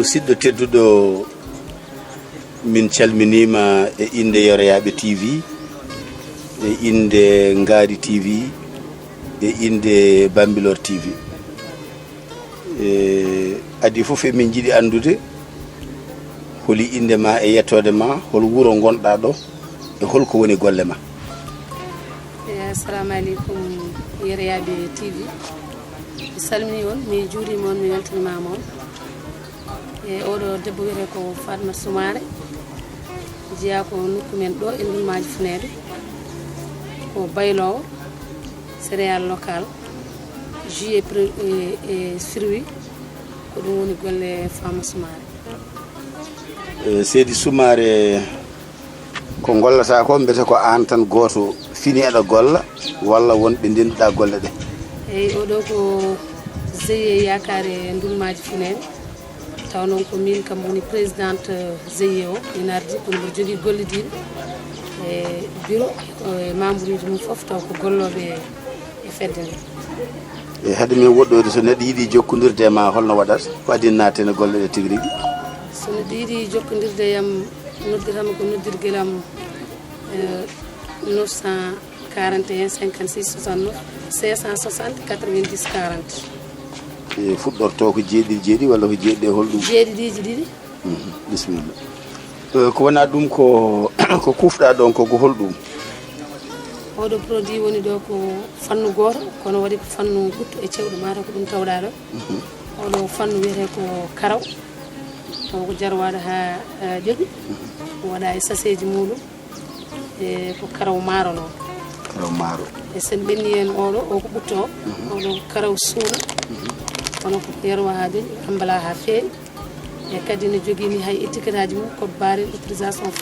musidɗo tedduɗo min calminima e inde Yoroyaɓe TV e inde Ngadi TV e inde Bambilor TV adi fof emin jiiɗi andude holi inde ma e yettode ma hol wuro gonɗa ɗo e holko woni golle ma. Assalamu alaikum Yoroyaɓe TV mi salmini on mi juurima on mi weltanimama on e oɗo debbo wiyete ko Fatma Soumaré jeeya ko nokku men ɗo e Ndulmaji Funede ko baylowo céréal local jus et fruit ko ɗum woni golle Fatma Soumaré. Seydi Soumaré ko gollata ko mbete ko an tan goto fini aɗa golla walla wonɓe ndenduɗa golle ɗe? eyyi oɗo ko GIE Yakare Ndulmaji Funede taw noon ko min kam woni présidente GIE o min ardi kono mbiɗa jogui gollidiɓe e bureau e membre uji mum foof taw ko golloɓe e fedde nde. e haade min woɗɗode so neɗɗo yiiɗi jokkodirde e ma holno waɗata ko adi natte ne golle ɗe tigui rigui? so neɗɗo yiiɗi jokkodirde e yam noddirtama ko noddirguel am 941 56 69 560 90 40. e fuɗɗorto ko jeeɗiɗi walla ko jeeɗiɗi holɗum? jeeɗiɗiji ɗiɗi. Bisimilla. Ko wona ɗum ko ko kufɗa ɗon ko holɗum? oɗo produit woni ɗo ko fannu goto kono waɗi ko fannu guttu e cewɗo mata ko ɗum tawɗa ɗo. oɗo fannu wiyete ko karaw taw ko jarwaɗo ha ƴoɓi waɗa e sachet ji muɗum e ko karaw maaro noon. Karaw maaro. e sen ɓenni hen oɗo o ko ɓutto oɗo ko karaw suuna kono ko yerwa ha jooni ambala ha feewi e kadi ne jogui ni hay étiquette aji mum code barre autorisation